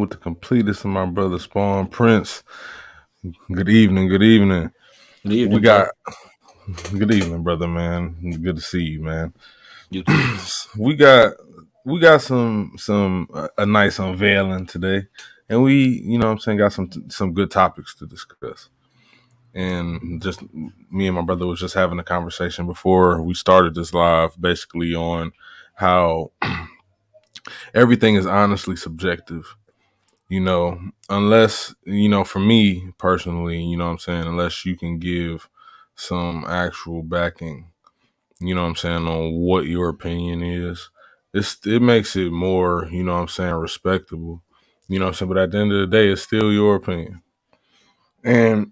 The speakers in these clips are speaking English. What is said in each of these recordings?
with the Completist and my brother Spawn Prince. Good evening. Good evening. Good evening, We brother. got good evening, brother. Man, good to see you, man. You too. we got some a nice unveiling today, and got some good topics to discuss. And just me and my brother was just having a conversation before we started this live, basically on how everything is honestly subjective. Unless, for me personally, unless you can give some actual backing, on what your opinion is, it makes it more, respectable, but at the end of the day, it's still your opinion. And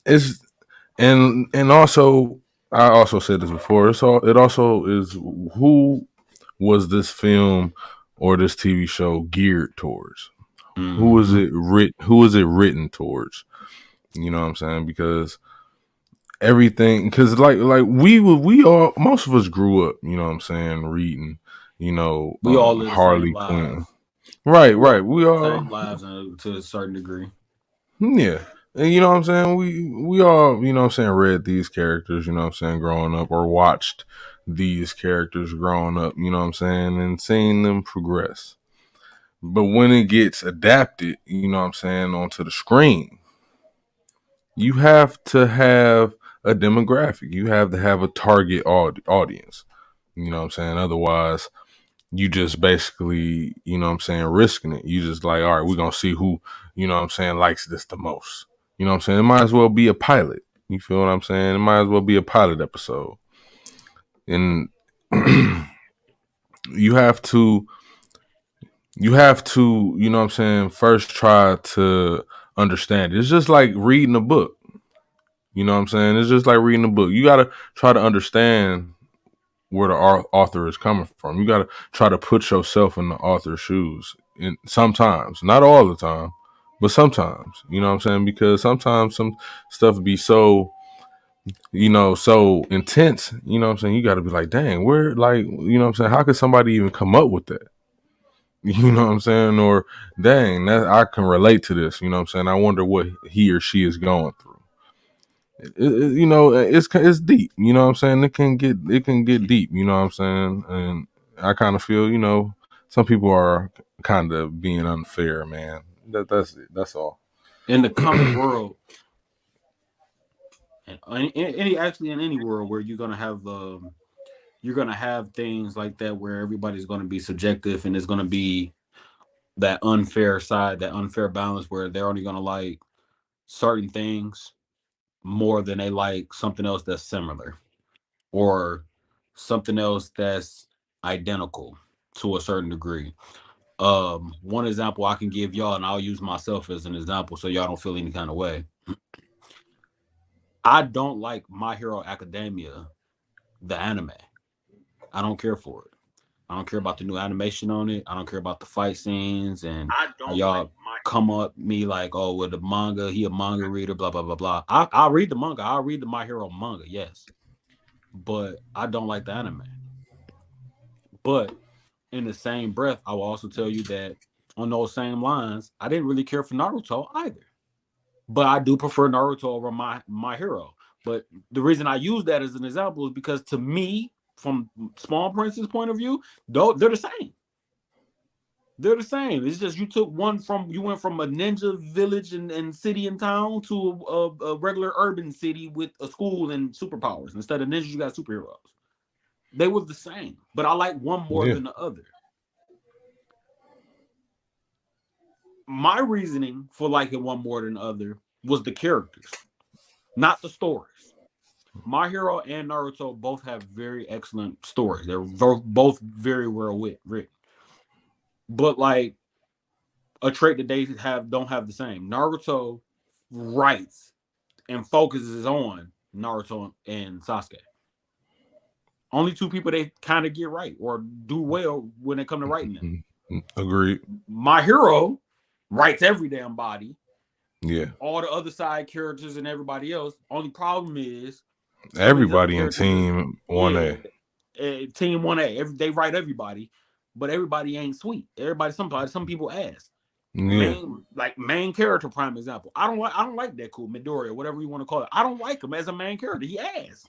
it's, and also, I also said this before, it also is, who was this film or this TV show geared towards? Who is it written towards? You know what I'm saying? Because like we all, most of us grew up, reading, We all live the same Harley Quinn. lives. Right, We all right. We live the all, same lives to a certain degree. yeah. And you know what I'm saying? We all, read these characters, growing up, or watched these characters growing up, and seeing them progress. But when it gets adapted, onto the screen, you have to have a demographic. You have to have a target audience. Otherwise, you just basically, risking it. You just like, all right, we're going to see who, likes this the most. It might as well be a pilot. You feel what I'm saying? It might as well be a pilot episode. And you have to, first try to understand it. It's just like reading a book. It's just like reading a book. You got to try to understand where the author is coming from. You got to try to put yourself in the author's shoes. And sometimes, not all the time, but sometimes, because sometimes some stuff be so, so intense, you got to be like, dang, where, like, how could somebody even come up with that? Or, dang, that I can relate to this, I wonder what he or she is going through. It's deep. It can get deep. And I kind of feel, some people are kind of being unfair, man. That's it. That's all. In the comic world, and in any world where you're gonna have things like that where everybody's gonna be subjective, and there's gonna be that unfair side, that unfair balance where they're only gonna like certain things more than they like something else that's similar, or something else that's identical to a certain degree. One example I can give y'all, and I'll use myself as an example so y'all don't feel any kind of way. I don't like My Hero Academia, the anime. I don't care for it. I don't care about the new animation on it. I don't care about the fight scenes and how y'all come up me like, oh, with the manga, he a manga reader, blah blah blah blah. I read the manga. I read the My Hero manga, yes, but I don't like the anime. But in the same breath, I will also tell you that on those same lines, I didn't really care for Naruto either. But I do prefer Naruto over my hero. But the reason I use that as an example is because to me, from Small Prince's point of view, though they're the same. They're the same. It's just you went from a ninja village and city and town to a regular urban city with a school and superpowers. Instead of ninjas, you got superheroes. They were the same, but I like one more Yeah. than the other. My reasoning for liking one more than the other was the characters, not the stories. My Hero and Naruto both have very excellent stories. They're both very well written. But like a trait that they don't have the same. Naruto writes and focuses on Naruto and Sasuke. Only two people they kind of get right or do well when they come to writing them. Agreed. My Hero writes every damn body. Yeah. All the other side characters and everybody else. Only problem is some of these other Everybody in characters are, Team 1A. yeah, Team 1A. They write everybody, but everybody ain't sweet. Everybody, some people ask. Yeah. Main character, prime example. I don't like Deku, Midoriya, whatever you want to call it. I don't like him as a main character. He ass.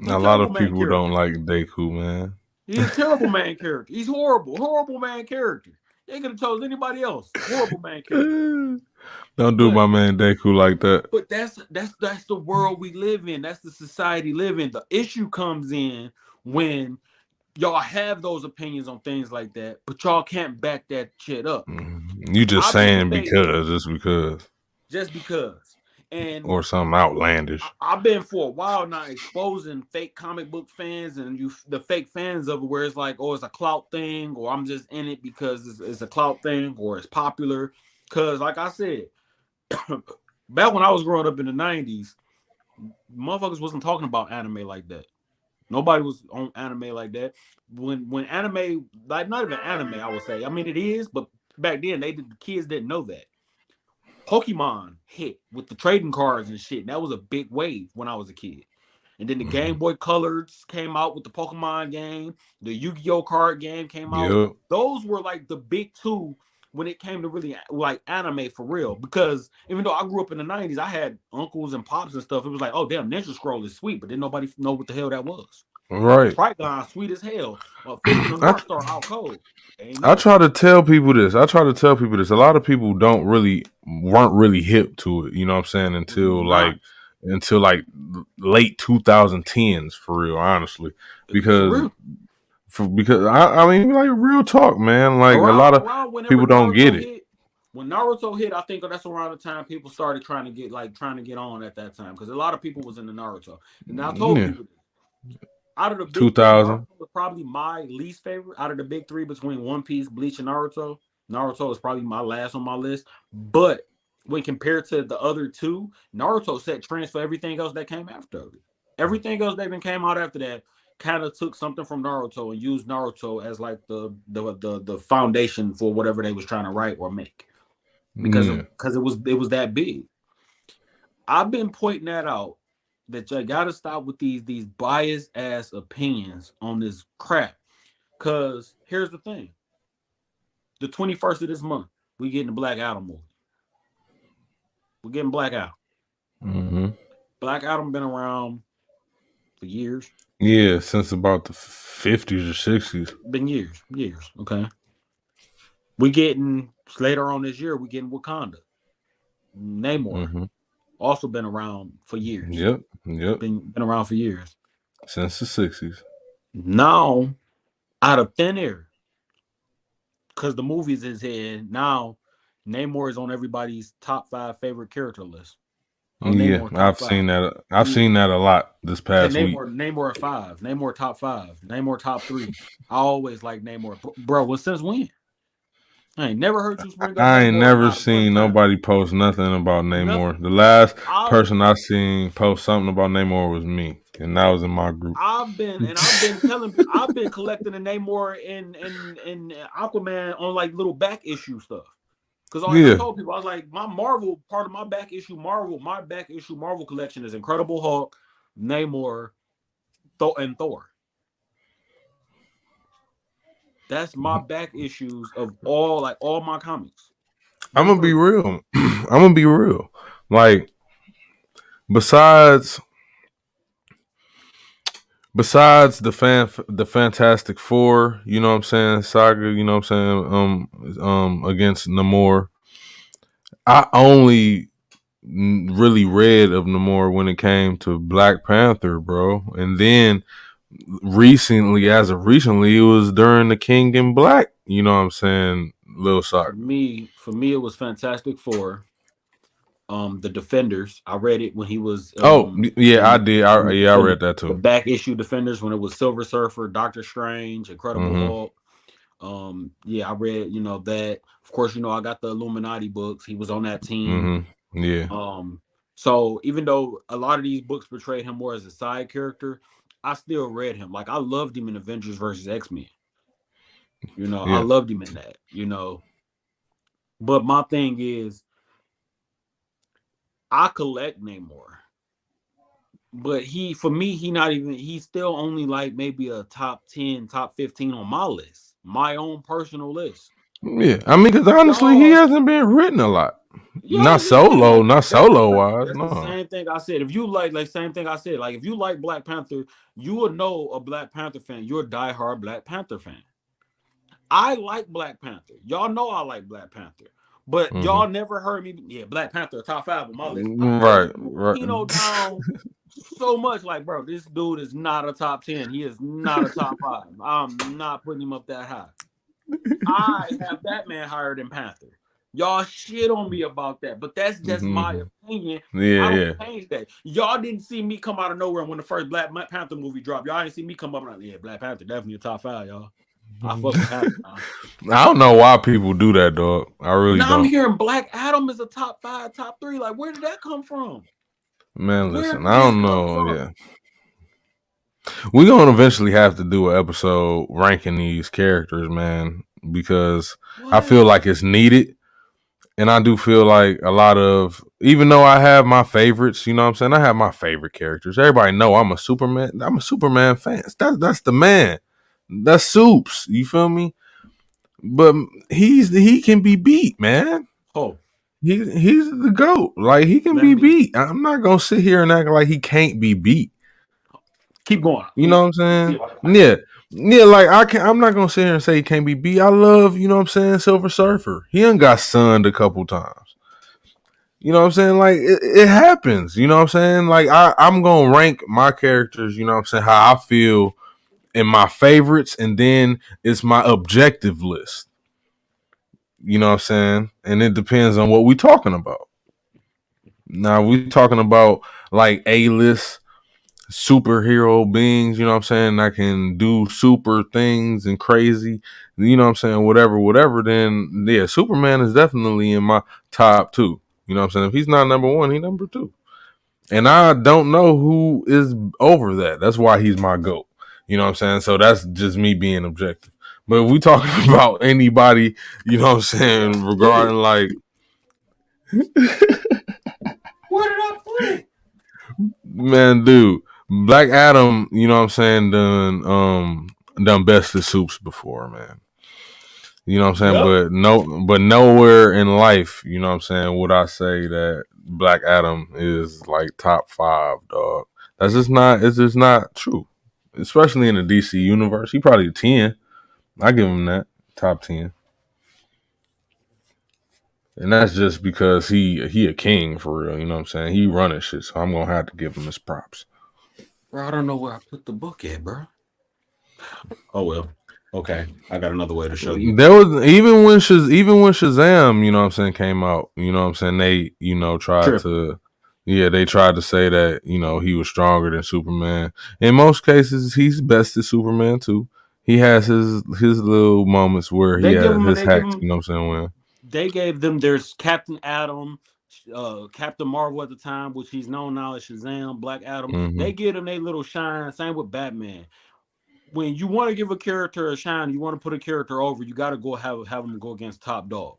He's A a lot terrible of main people don't character. like Deku, man. He's a terrible main character. He's horrible main character. They could have chose anybody else. Horrible main character. Don't do But my man Deku like that. that's the world we live in. That's the society we live in. The issue comes in when y'all have those opinions on things like that, but y'all can't back that shit up. You just I've been saying debating because, just because, just because. And or something outlandish. I've been for a while now exposing fake comic book fans and the fake fans of it, where it's like, oh, it's a clout thing, or I'm just in it because it's a clout thing, or it's popular. Because, like I said, back when I was growing up in the '90s, motherfuckers wasn't talking about anime like that. Nobody was on anime like that. When anime, like not even anime, I would say. I mean, it is, but back then the kids didn't know that. Pokemon hit with the trading cards and shit. And that was a big wave when I was a kid. And then the Game Boy Colors came out with the Pokemon game. The Yu-Gi-Oh card game came out. Yep. Those were like the big two when it came to really like anime for real. Because even though I grew up in the '90s, I had uncles and pops and stuff. It was like, oh damn, Ninja Scroll is sweet, but didn't nobody know what the hell that was. Right. Trigon sweet as hell. Fist of the I North Star out cold. Ain't I know. try to tell people this. I try to tell people this. A lot of people weren't really hip to it. You know what I'm saying? Not Until like late 2010s for real, honestly, for because real. because I mean like real talk, man. Like a lot of Around whenever people don't get Naruto it. hit, when Naruto hit, I think that's around the time people started trying to get on at that time because a lot of people was in the Naruto. And I told Yeah, people out of the big three, Naruto 2000. was probably my least favorite. Out of the big three between One Piece, Bleach, and Naruto, Naruto is probably my last on my list. But when compared to the other two, Naruto set trends for everything else that came after it. Everything else that even came out after that kind of took something from Naruto and used Naruto as like the foundation for whatever they was trying to write or make Yeah, because it was that big. I've been pointing that out that you gotta stop with these biased ass opinions on this crap. Cause here's the thing: the 21st of this month, we getting the Black Adam movie. We're getting Black Adam. hmm Black Adam been around for years. yeah, since about the 50s or 60s. Been years. Okay, we getting later on this year. We getting Wakanda. Namor hmm also been around for years. Yep, yep, Been around for years. since the 60s. Now, out of thin air, because the movies is in now, Namor is on everybody's top 5 favorite character list. Oh, Yeah, Namor top I've 5. seen that. I've Yeah. seen that a lot this Say past week. Namor at 5. Namor top 5. Namor top 3. I always like Namor. Bro, well, since when? I ain't never heard you bring up I ain't Namor never not one seen time. nobody post nothing about Namor. Nothing. The last I've person I seen post something about Namor was me, and that was in my group. I've been collecting the Namor and Aquaman on like little back issue stuff. Because like I Yeah, told people, I was like, part of my back issue Marvel collection is Incredible Hulk, Namor, and Thor. That's my back issues of all my comics. I'm Them gonna be three. real. I'm gonna be real. Like besides the Fantastic Four, you know what I'm saying, saga, you know what I'm saying, against Namor, I only really read of Namor when it came to Black Panther, bro. And then as of recently, it was during the King in Black, you know what I'm saying, Lil Saga. For me, it was Fantastic Four. The Defenders. I read it when he was Oh, yeah, I in did. I in read that the too. back issue Defenders when it was Silver Surfer, Doctor Strange, Incredible Mm-hmm. Hulk. Yeah, I read, that. Of course, I got the Illuminati books. He was on that team. Mm-hmm. Yeah. Um, so even though a lot of these books portrayed him more as a side character, I still read him. Like I loved him in Avengers versus X-Men. I Yeah. loved him in that. But my thing is, I collect Namor. But for me, he's still only like maybe a top 10, top 15 on my list, my own personal list. Yeah, I mean, because honestly, he Y'all, hasn't been written a lot. y'all just saying Not solo wise. that's the No. same thing I said. If you like same thing I said, like if you like Black Panther, you would know a Black Panther fan. You're a diehard Black Panther fan. I like Black Panther. Y'all know I like Black Panther. But Mm-hmm. y'all never heard me. Yeah, Black Panther top 5 on my list. I Right, broke right. Kino down so much. Like, bro, this dude is not a top 10. He is not a top 5. I'm not putting him up that high. I have Batman higher than Panther. Y'all shit on me about that, but that's just my Mm-hmm. opinion. Yeah, I don't yeah. change that. Y'all didn't see me come out of nowhere when the first Black Panther movie dropped. Y'all didn't see me come up and like, yeah, Black Panther definitely a top 5, y'all. I fuck with Panther now. I don't know why people do that, dog. I really Now I'm don't. hearing Black Adam is a top 5, top 3. Like, where did that come from? Man, Where listen, did I this don't come know. from? Yeah, we're gonna eventually have to do an episode ranking these characters, man, because I What? feel like it's needed. And I do feel like a lot of, even though I have my favorites, you know what I'm saying? I have my favorite characters. Everybody know I'm a Superman. I'm a Superman fan. That's the man. That's Soups. You feel me? But he can be beat, man. Oh, He's the GOAT. Like he can let be me beat. I'm not gonna sit here and act like he can't be beat. keep going. You know what I'm Let me see saying? if I can find it. Yeah. Yeah, like I'm not gonna sit here and say he can't be beat. I love, you know what I'm saying, Silver Surfer. He done got sunned a couple times. You know what I'm saying? Like it happens. You know what I'm saying? Like I'm gonna rank my characters, you know what I'm saying, how I feel in my favorites, and then it's my objective list. You know what I'm saying? And it depends on what we talking about. Now we talking about like A-list superhero beings, you know what I'm saying, that can do super things and crazy, you know what I'm saying, whatever, then yeah, Superman is definitely in my top two. You know what I'm saying? If he's not number one, he number two. And I don't know who is over that. That's why he's my GOAT. You know what I'm saying? So that's just me being objective. But if we talking about anybody, you know what I'm saying, Dude, regarding like, where did I put it? man, dude, Black Adam, you know what I'm saying, done bested Soups before, man. You know what I'm saying? Yep. But nowhere in life, you know what I'm saying, would I say that Black Adam is like top five, dog. It's just not true. Especially in the DC universe. He probably 10. I give him that. Top 10. And that's just because he a king for real, you know what I'm saying? He running shit, so I'm gonna have to give him his props. Bro, I don't know where I put the book at, bro. Oh well. Okay. I got another way to show you. There was even when Shazam, you know what I'm saying, came out, you know what I'm saying, they, you know, tried Tripping. to, yeah, they tried to say that, you know, he was stronger than Superman. In most cases, he's bested Superman too. He has his little moments where he They give has them his they give hacks, them you know what I'm saying, when they gave them there's Captain Atom, Captain Marvel at the time, which he's known now as Shazam, Black Adam. mm-hmm. They give them their little shine. Same with Batman. When you want to give a character a shine, you want to put a character over, you got to go have them go against top dog.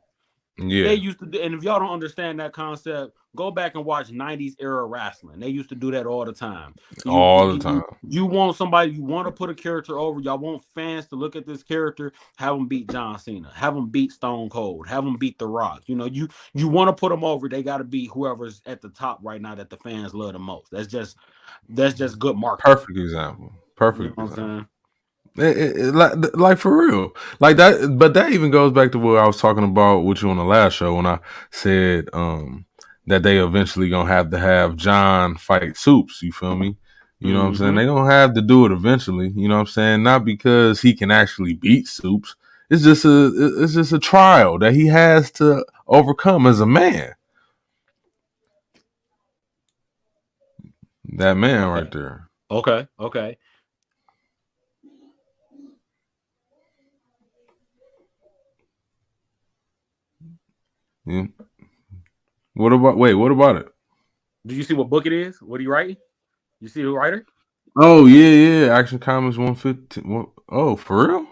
They Yeah, used to do, and if y'all don't understand that concept, go back and watch 90s era wrestling. They used to do that all the time. all the time. You want somebody, you want to put a character over, y'all want fans to look at this character, have them beat John Cena, have them beat Stone Cold, have them beat The Rock. You know, you want to put them over, they got to be whoever's at the top right now that the fans love the most. That's just good marketing. Perfect example. You know Perfect what I'm example. saying? Like for real, like that. But that even goes back to what I was talking about with you on the last show when I said that they eventually gonna have to have John fight Soups. You feel me? You know what I'm saying? Mm-hmm. They gonna have to do it eventually. You know what I'm saying? Not because he can actually beat Soups. It's just a trial that he has to overcome as a man. That man Okay. right there. Okay. Yeah. What about? Wait. What about it? Do you see what book it is? What are you writing? You see the writer? Oh yeah. Action Comics 115. Oh, for real?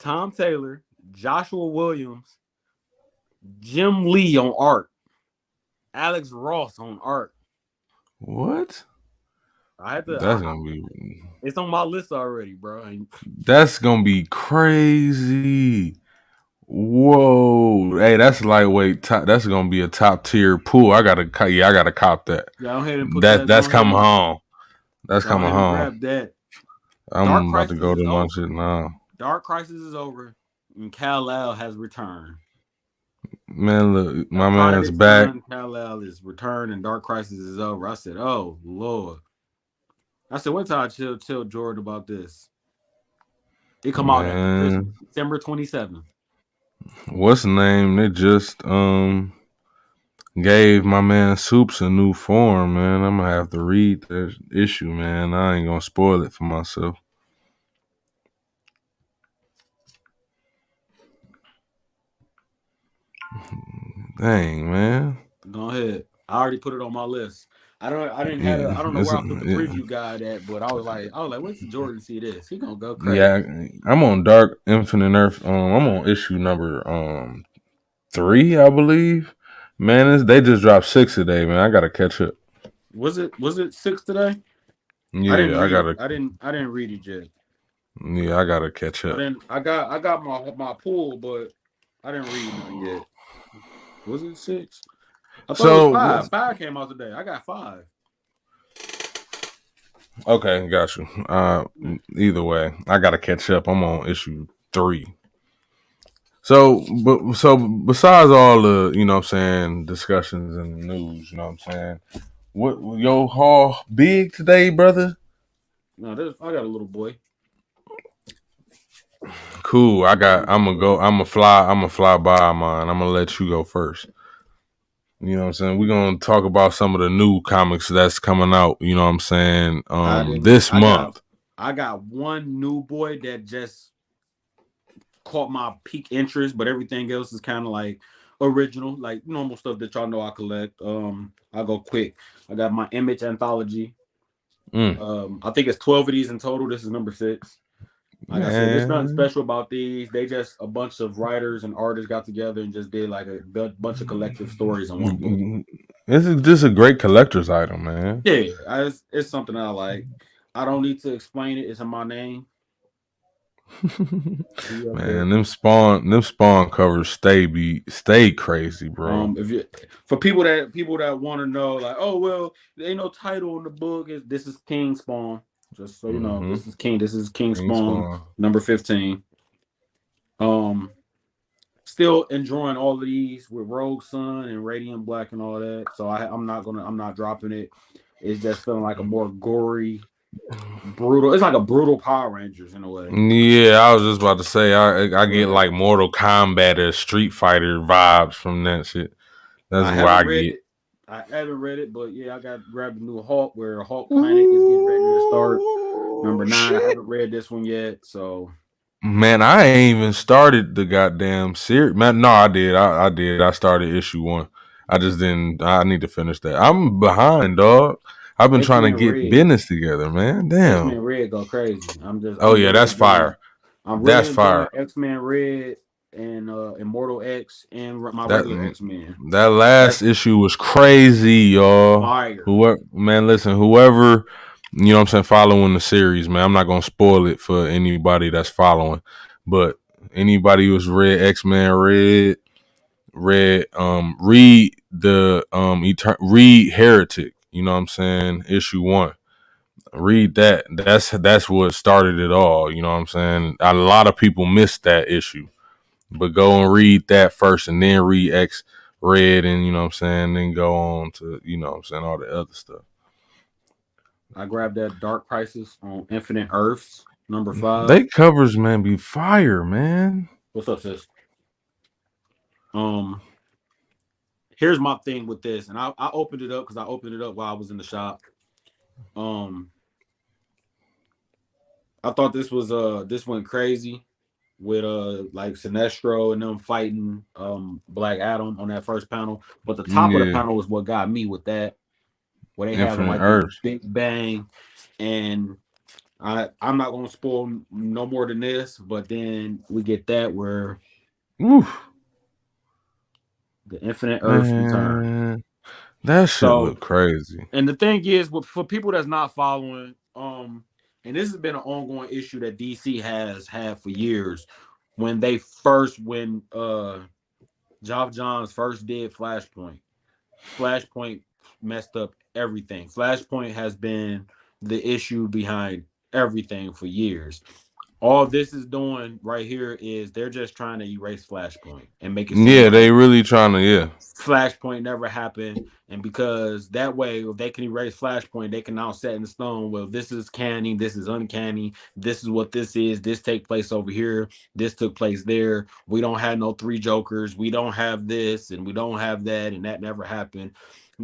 Tom Taylor, Joshua Williams, Jim Lee on art, Alex Ross on art. What? I had to. That's gonna be It's on my list already, bro. that's gonna be crazy. Whoa, hey, that's lightweight. That's gonna be a top tier pool. Yeah, I gotta cop that. Go ahead and put That that. that's Go ahead coming and home. That's go coming ahead and home. grab that. Dark I'm about to Crisis go is to my over. shit now. Dark Crisis is over, and Kal-El has returned. Man, look, The my man's Prodigy back. son Kal-El is returned, and Dark Crisis is over. I said, "Oh Lord." I said, "What time chill Jordan about this?" It come out after Christmas, Man, December 27th. what's the name? They just gave my man Soups a new form, man. I'm gonna have to read the issue, man. I ain't gonna spoil it for myself. Dang, man. Go ahead. I already put it on my list. I didn't have Yeah, I don't know it's where I put the yeah, preview guide at, but I was like, wait till Jordan see this. He gonna go yeah. crazy. I'm on Dark Infinite Earth. I'm on issue number 3, I believe. Man, they just dropped 6 today, man. I gotta catch up. Was it 6 today? I didn't Yeah, I read gotta. I didn't read it yet. Yeah, I gotta catch I up. didn't I got my pool, but I didn't read nothing yet. Was it 6? I thought it was So 5. 5 came out today. I got 5. okay, got you. Either way, I gotta catch up. I'm on issue 3. So besides all the what I'm saying discussions and news, you know what I'm saying. What your haul big today, brother? No, I got a little boy. Cool. I got a little I'm gonna boy. go. I'm gonna fly by mine. I'm gonna let you go first. You know what I'm saying? We're gonna talk about some of the new comics that's coming out, you know what I'm saying, I didn't. this month. I got one new boy that just caught my peak interest, but everything else is kind of like original, like normal stuff that y'all know I collect. I'll go quick. I got my Image anthology. Mm, I think it's 12 of these in total. This is number 6. Like I said, there's nothing man. special about these. They just a bunch of writers and artists got together and just did like a bunch of collective stories in one book. This is just a great collector's item, man. Yeah, it's something I like. I don't need to explain it. It's in my name. Be up Man, there. them spawn covers stay crazy, bro. If you for people that want to know, like, oh well, there ain't no title in the book. This is King Spawn. Just so you know, Mm-hmm. This is King King Spawn, Spawn. number 15. Um, Still enjoying all of these with Rogue Sun and Radiant Black and all that. So I'm not dropping it. It's just feeling like a more gory, brutal. It's like a brutal Power Rangers in a way. Yeah, I was just about to say I get But like Mortal Kombat or Street Fighter vibes from that shit. That's I what haven't I read get. it. I haven't read it, but yeah, I got grabbed a new Hulk where Hulk Planet is getting ready to start. Ooh, Number 9. I shit. haven't read this one yet, so Man, I ain't even started the goddamn series. Man, no, I did. I did. I started issue 1. I just didn't. I need to finish that. I'm behind, dog. I've been X trying to Men get Red. business together, man. X Damn. Men Red go crazy. Oh I'm yeah, really that's enjoying. fire. I'm really That's enjoying fire. X Men Red and Immortal X and my That regular X Men. that last That's issue was crazy, y'all. fire. Whoever, man, listen, whoever, you know what I'm saying, following the series, man, I'm not gonna spoil it for anybody that's following, but anybody who's read X-Men read the read Heretic, you know what I'm saying, issue 1. Read that. That's what started it all, you know what I'm saying? A lot of people missed that issue. But go and read that first and then read X Red and you know what I'm saying, then go on to, you know what I'm saying, all the other stuff. I grabbed that Dark Crisis on Infinite Earths, number 5. They covers, man, be fire, man. What's up, sis? Um, Here's my thing with this, and I opened it up because I opened it up while I was in the shop. Um, I thought this went crazy with like Sinestro and them fighting Black Adam on that first panel. But the top of the Yeah. panel was what got me with that, where they having Infinite like this Earth. big bang, and I'm not gonna spoil no more than this, but then we get that where Oof. the Infinite Earths return. Man. That shit So, look crazy. and the thing is, for people that's not following, and this has been an ongoing issue that DC has had for years. When Geoff Johns first did Flashpoint messed up everything. Flashpoint has been the issue behind everything for years. All this is doing right here is they're just trying to erase Flashpoint and make it seem Yeah, like they really trying to. Yeah, Flashpoint never happened. And because that way, if they can erase Flashpoint, they can now set in stone, well, this is canny, this is uncanny, this is what this take place over here, this took place there. We don't have no three Jokers, we don't have this, and we don't have that, and that never happened.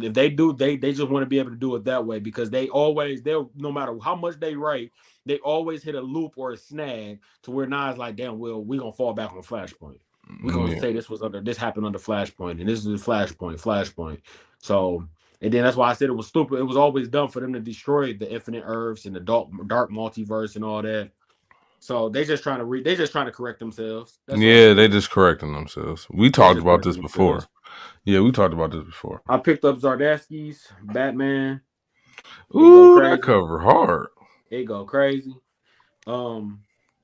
If they do, they just want to be able to do it that way because they'll no matter how much they write, they always hit a loop or a snag to where now it's like, damn, well, we're gonna fall back on Flashpoint. We're gonna yeah, say this happened under Flashpoint, and this is Flashpoint. So, and then that's why I said it was stupid. It was always done for them to destroy the Infinite Earths and the dark multiverse and all that. So they just trying to correct themselves. That's all yeah. it They is. just correcting themselves. We They talked just about correcting this themselves. before. Yeah, we talked about this before. I picked up Zardaski's Batman. It go Ooh, that crazy. cover hard. It go crazy. Um,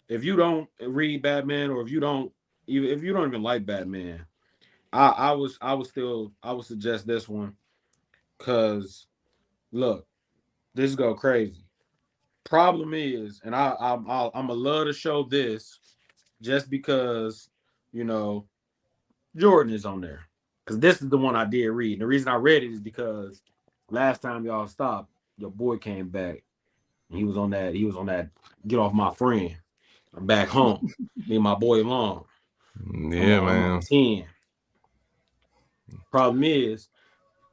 if you don't read Batman, or if you don't even like Batman, I would suggest this one. Cause look, this go crazy. Problem is, and I'm gonna love to show this just because you know Jordan is on there. Cause this is the one I did read. And the reason I read it is because last time y'all stopped, your boy came back. And he was on that. He was on that. Get off my friend. I'm back home. Me and my boy Long. Yeah, I'm on man. 10. Problem is,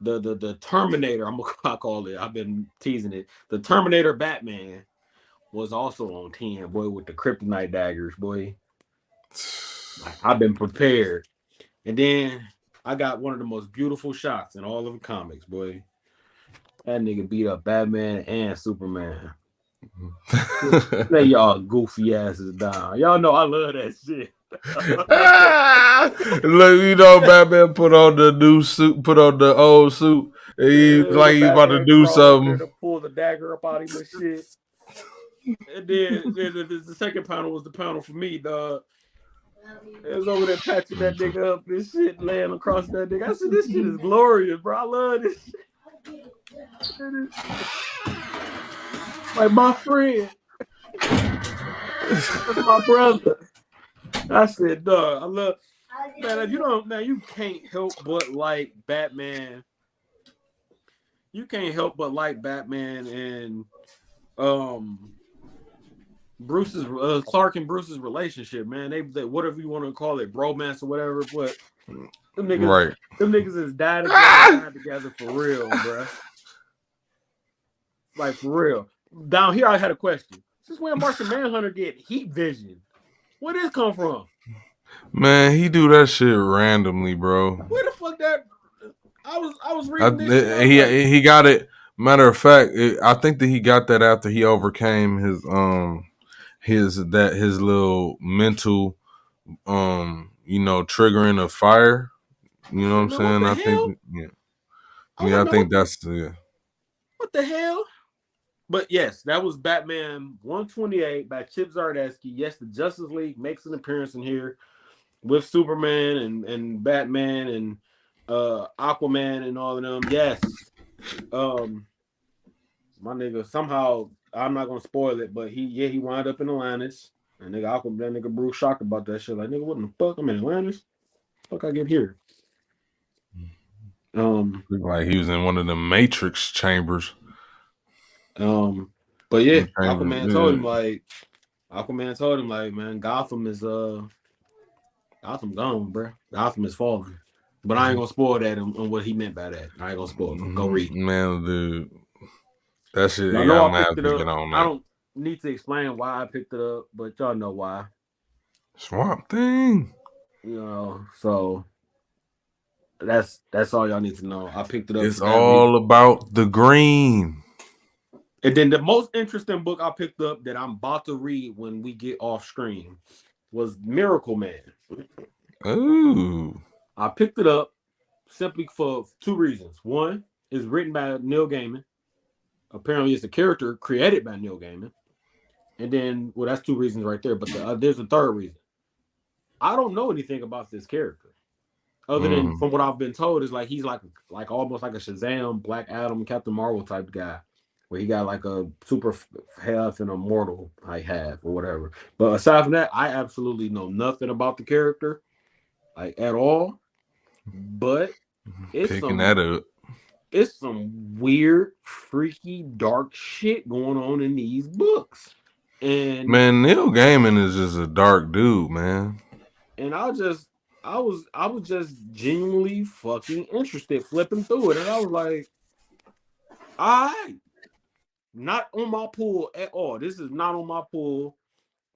the Terminator, I call it. I've been teasing it. The Terminator Batman was also on 10, boy, with the kryptonite daggers, boy. Like, I've been prepared. And then I got one of the most beautiful shots in all of the comics, boy. That nigga beat up Batman and Superman. Lay y'all goofy asses down. Y'all know I love that shit. Look, you know, Batman put on the new suit, put on the old suit, and he The like he about to Batman do crawled over there something. to pull the dagger up out of him and shit. And then the second panel was the panel for me, dog. It was over there patching that nigga up and shit, laying across that nigga. I said, this shit is glorious, bro. I love this shit. Like my friend, that's my brother. I said, dog, I love, man. If you don't, man, you can't help but like Batman. You can't help but like Batman and um Bruce's Clark and Bruce's relationship, man. They whatever you want to call it, bromance or whatever. But them niggas, Right. them niggas is died together for real, bro. Like for real. Down here, I had a question. Since when Martian Manhunter get heat vision? Where this come from? Man, he do that shit randomly, bro. Where the fuck that? I was reading this shit. I was like, He got it. Matter of fact, I think that he got that after he overcame his little mental triggering of fire. You I know what said, I'm man, what saying? the I think hell? yeah. I was Yeah, like, I man, think that's yeah. what the hell? But yes, that was Batman 128 by Chip Zdarsky. Yes, the Justice League makes an appearance in here with Superman and Batman and Aquaman and all of them. Yes. Um my nigga somehow I'm not gonna spoil it, but he wound up in Atlantis. And nigga Aquaman, that nigga Bruce shocked about that shit. Like, nigga, what in the fuck? I'm in Atlantis? Fuck I get here. Um Looked like he was in one of the Matrix chambers. um but yeah, Them chambers, yeah. Aquaman told him like, man, Gotham gone, bro. Gotham is falling. But I ain't gonna spoil that and what he meant by that. I ain't gonna spoil it. Go read. Man, dude, that shit. Y'all Yeah, know I'm I gonna picked have it to up. get on I that. don't need to explain why I picked it up, but y'all know why. Swamp Thing. So that's all y'all need to know. I picked it up It's for that reason. all about the green. And then the most interesting book I picked up that I'm about to read when we get off screen was Miracle Man. Ooh. I picked it up simply for two reasons. One, is written by Neil Gaiman. Apparently, it's a character created by Neil Gaiman. And then, well, that's two reasons right there. But there's a third reason. I don't know anything about this character other than from what I've been told is like he's like almost like a Shazam, Black Adam, Captain Marvel type guy, where he got like a super half and a mortal like half or whatever. But aside from that, I absolutely know nothing about the character, like at all. But it's Picking that up. it's some weird, freaky, dark shit going on in these books. And man, Neil Gaiman is just a dark dude, man. And I was just genuinely fucking interested flipping through it. And I was like, I not on my pool at all. This is not on my pool.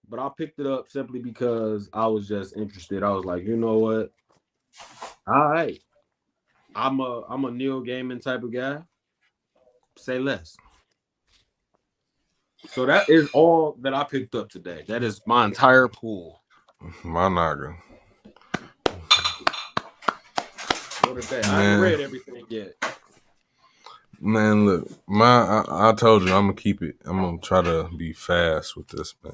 But I picked it up simply because I was just interested. I was like, you know what? All right. I'm a Neil Gaiman type of guy. Say less. So that is all that I picked up today. That is my entire pool. My naga. What is that? I haven't read everything yet. Man, look, I told you I'm gonna keep it. I'm gonna try to be fast with this, man.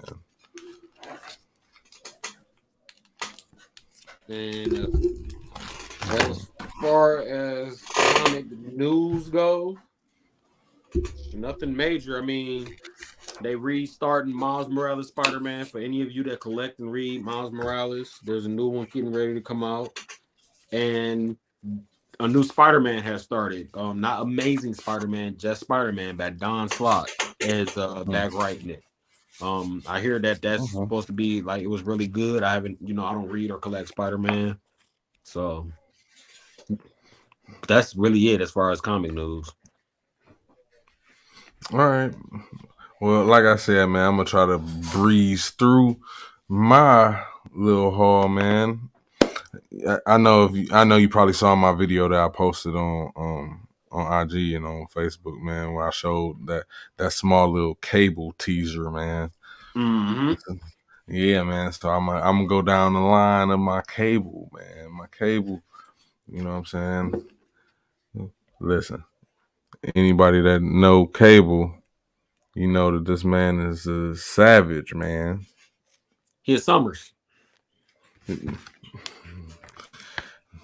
And as far as comic news go, nothing major. I mean, they restarting Miles Morales Spider-Man. For any of you that collect and read Miles Morales, there's a new one getting ready to come out, and a new Spider-Man has started. Not Amazing Spider-Man, just Spider-Man by Don Slott is back writing it. I hear that that's supposed to be like it was really good. I haven't, I don't read or collect Spider-Man, so that's really it as far as comic news. All right. Well, like I said, man, I'm gonna try to breeze through my little haul, man. I know you probably saw my video that I posted on IG and on Facebook, man, where I showed that small little cable teaser, man. Mm-hmm. Yeah, man. So I'm gonna go down the line of my cable, man. My cable. You know what I'm saying? Listen, anybody that know cable, you know that this man is a savage, man. Here's Summers.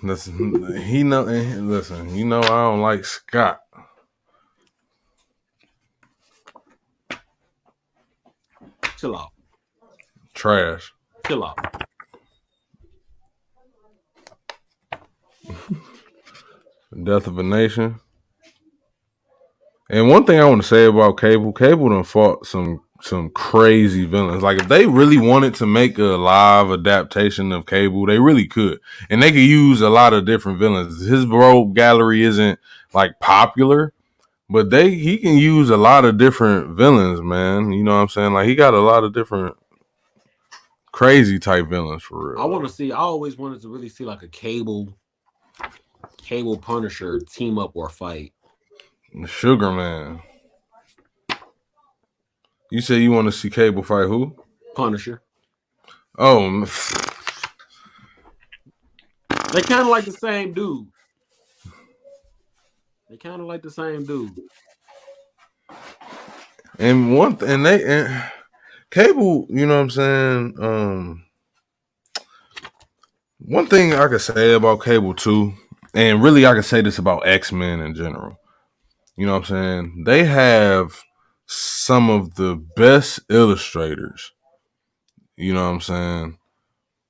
Listen, he know. Listen, you know I don't like Scott. Chill out. Trash. Chill out. Death of a Nation. And one thing I want to say about Cable done fought some crazy villains. Like if they really wanted to make a live adaptation of Cable, they really could. And they could use a lot of different villains. His rogue gallery isn't like popular, but he can use a lot of different villains, man. You know what I'm saying? Like he got a lot of different crazy type villains for real. I always wanted to really see like a Cable Punisher team up or fight. Sugar Man. You say you want to see Cable fight who? Punisher. Oh, they kind of like the same dude. And Cable, you know what I'm saying? One thing I could say about Cable too, and really I could say this about X-Men in general. You know what I'm saying? They have some of the best illustrators. You know what I'm saying?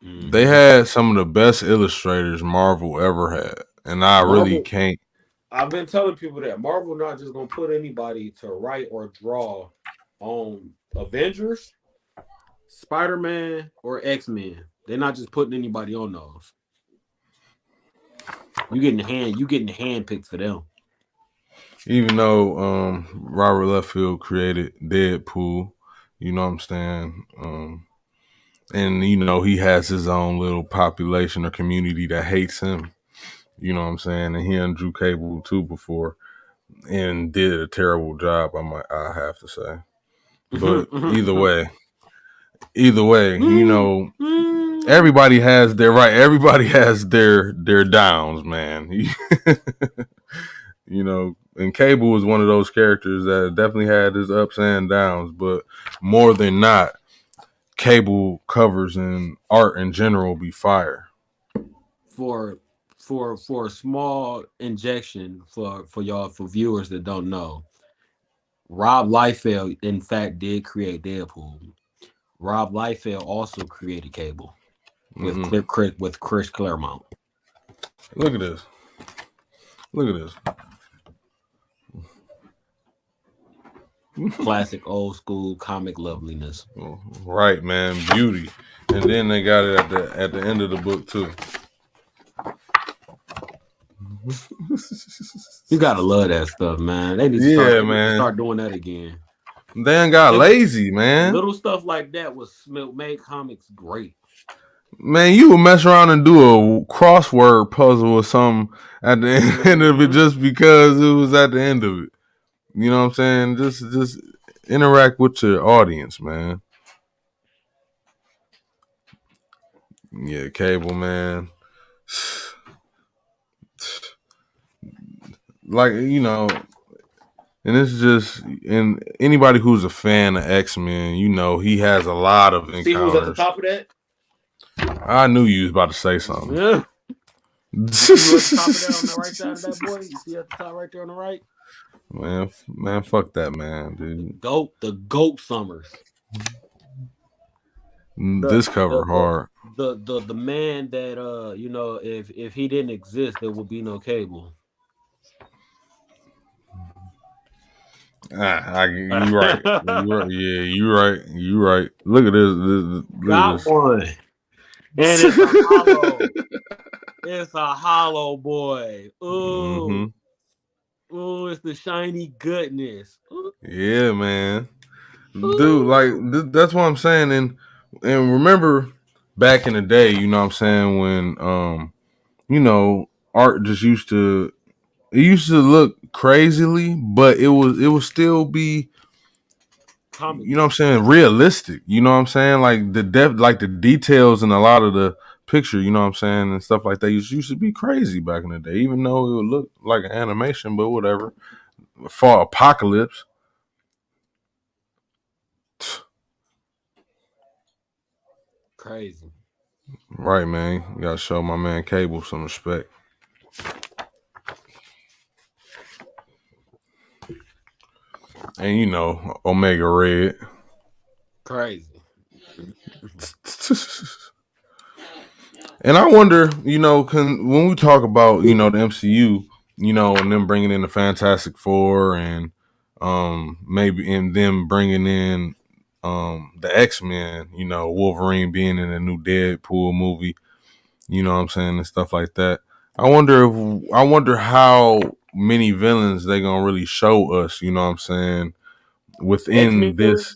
Mm-hmm. They had some of the best illustrators Marvel ever had. And really can't. I've been telling people that Marvel not just going to put anybody to write or draw on Avengers, Spider-Man, or X-Men. They're not just putting anybody on those. You getting the hand picked for them. Even though Robert Liefeld created Deadpool, you know what I'm saying? And he has his own little population or community that hates him. You know what I'm saying? And he undrew Cable too before and did a terrible job, I have to say. But either way, everybody has their right. Everybody has their downs, man. And Cable was one of those characters that definitely had his ups and downs, but more than not, Cable covers and art in general be fire. For for a small injection for y'all, for viewers that don't know, Rob Liefeld in fact did create Deadpool. Rob Liefeld also created Cable with Hmm. with Chris Claremont. Look at this. Look at this. Classic old school comic loveliness. Right, man, beauty. And then they got it at the end of the book too. You gotta love that stuff, man. They need to start. Yeah, They need to man. start doing that again. They ain't got It was lazy, man. little stuff like that was made comics great. Man, you would mess around and do a crossword puzzle or something at the end of it Mm-hmm. just because it was at the end of it. You know what I'm saying? Just interact with your audience, man. Yeah, Cable, man. Like, and it's just, and anybody who's a fan of X-Men, he has a lot of See who's at the encounters. top of that? I knew you was about to say something. Yeah. You see who at the top of that on the right side of that boy? You see at the top right there on the right? Man, fuck that man, dude. The goat Summers. The This cover the the hard. the man that if he didn't exist there would be no Cable. You right. You right. Yeah, you right. You right. Look at this. Look Got at one. And it's a hollow. It's a hollow boy. this. Ooh. Ooh, it's the shiny goodness. Ooh. Yeah, man. Dude, like Ooh. that's what I'm saying. And remember back in the day, you know what I'm saying, when art just used to look crazily, but it would still be, Comic you know what I'm book. saying, realistic. You know what I'm saying? Like the depth, like the details in a lot of the picture, you know what I'm saying, and stuff like that used to be crazy back in the day, even though it would look like an animation, but whatever. For Apocalypse. Crazy. Right, man. You gotta show my man Cable some respect. And Omega Red. Crazy. And I wonder, when we talk about, the MCU, and them bringing in the Fantastic Four and maybe and them bringing in the X-Men, Wolverine being in a new Deadpool movie, you know what I'm saying, and stuff like that. I wonder how many villains they gonna really show us, you know what I'm saying, within X-Men this, villains?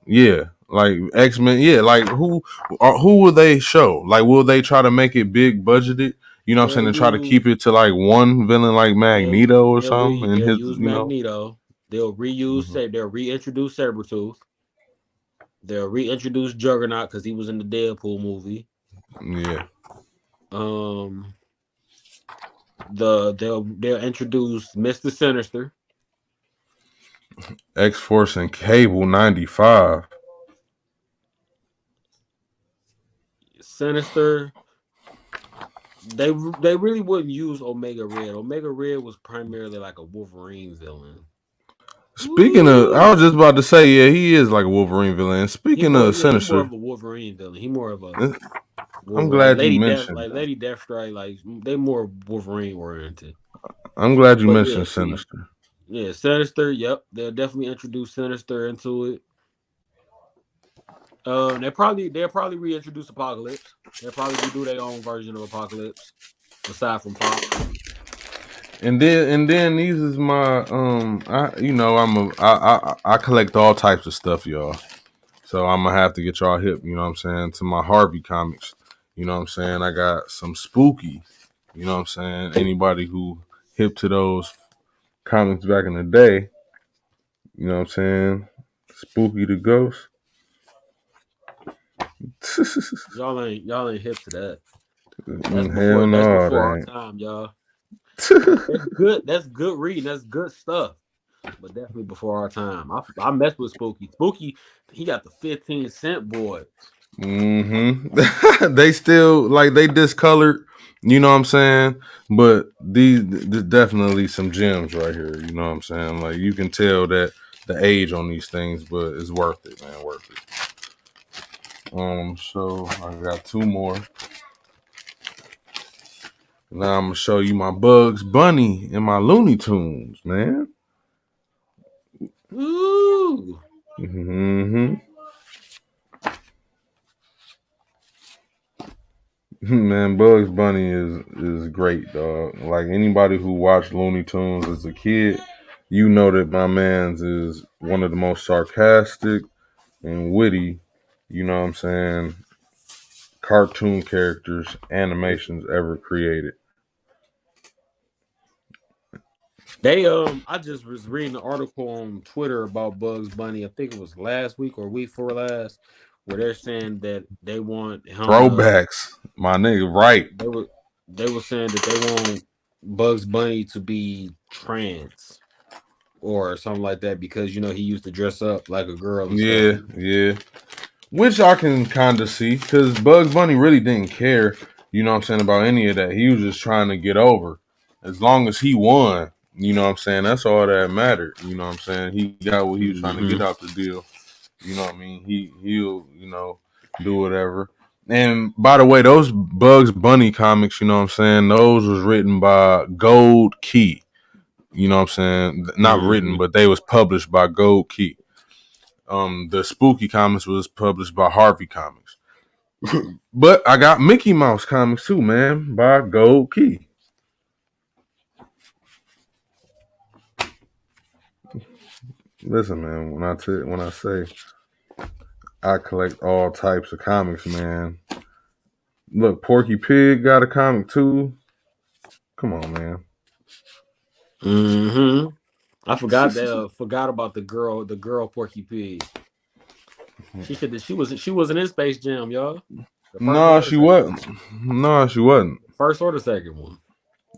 yeah, like X-Men, yeah, like who will they show? Like, will they try to make it big budgeted? You know what I'm They'll saying, and try to keep use it to like one villain like Magneto or something, and they'll his, use Magneto. They'll Mhm. they'll reintroduce Sabretooth. They'll reintroduce Juggernaut because he was in the Deadpool movie. Yeah, Um they'll introduce Mr. Sinister. X-Force and Cable 95. Sinister. They really wouldn't use Omega Red. Omega Red was primarily like a Wolverine villain. Speaking of, I Ooh. was just about to say, yeah, he is like a Wolverine villain. Speaking of He more Sinister, of a Wolverine villain. He more of a I'm Wolverine glad you mentioned. Like Lady Deathstrike, like they more Wolverine oriented. I'm glad you But yeah, mentioned see, Sinister. yeah, Sinister. Yep, they'll definitely introduce Sinister into it. They'll probably reintroduce Apocalypse. They'll probably redo their own version of Apocalypse, aside from Pop. And then these is my I collect all types of stuff, y'all. So I'm gonna have to get y'all hip, you know what I'm saying, to my Harvey comics. You know what I'm saying? I got some spooky, you know what I'm saying? Anybody who hip to those comics back in the day, you know what I'm saying? Spooky the Ghost. Y'all ain't hip to that. Hell That's no, before our that ain't. time, y'all. That's good. That's good reading. That's good stuff. But definitely before our time. I messed with Spooky. Spooky, he got the 15 cent boy. They still like they discolored, you know what I'm saying? But these definitely some gems right here, you know what I'm saying? Like you can tell that the age on these things, but it's worth it, man, worth it. So I got two more. Now I'm gonna show you my Bugs Bunny and my Looney Tunes, man. Ooh. hmm Man, Bugs Bunny is great, dog. Like anybody who watched Looney Tunes as a kid, you know that my man's is one of the most sarcastic and witty, you know what I'm saying, cartoon characters, animations ever created. They I just was reading an article on Twitter about Bugs Bunny. I think it was last week or week before last, where they're saying that they want him to Throwbacks, my nigga, right? they were they were saying that they want Bugs Bunny to be trans or something like that because he used to dress up like a girl and stuff. Yeah, yeah. Which I can kind of see because Bugs Bunny really didn't care, you know what I'm saying, about any of that. He was just trying to get over. As long as he won, you know what I'm saying, that's all that mattered. You know what I'm saying? He got what he was trying to get Mm-hmm. out the deal. You know what I mean? He'll, do whatever. And by the way, those Bugs Bunny comics, you know what I'm saying, those was written by Gold Key. You know what I'm saying? Not written, Mm-hmm. but they was published by Gold Key. The Spooky comics was published by Harvey Comics. But I got Mickey Mouse comics too, man, by Gold Key. Listen, man, when I say I collect all types of comics, man. Look, Porky Pig got a comic too. Come on, man. Mm-hmm. I forgot about the girl Porky Pig. She was in his Space Jam, y'all. The first one No, or the she second one? wasn't. No, she wasn't. First or the second one?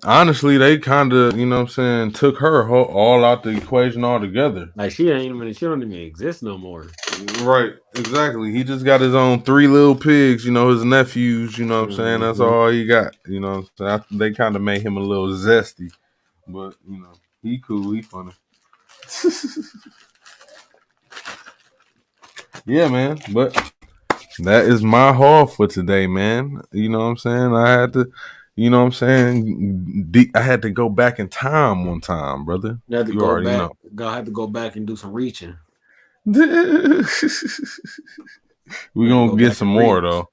Honestly, they kind of, you know what I'm saying, took her all out the equation altogether. Like she don't even exist no more. Right, exactly. He just got his own three little pigs, his nephews, you know what I'm saying? That's Mm-hmm. all he got, you know what I'm saying? They kind of made him a little zesty, but, he cool, he funny. Yeah, man, but that is my haul for today, man. You know what I'm saying? I had to, you know what I'm saying? I had to go back in time one time, brother. You have to You go already back. know. Gonna have to go back and do some reaching. We're You have to gonna go get back some and more reach. though.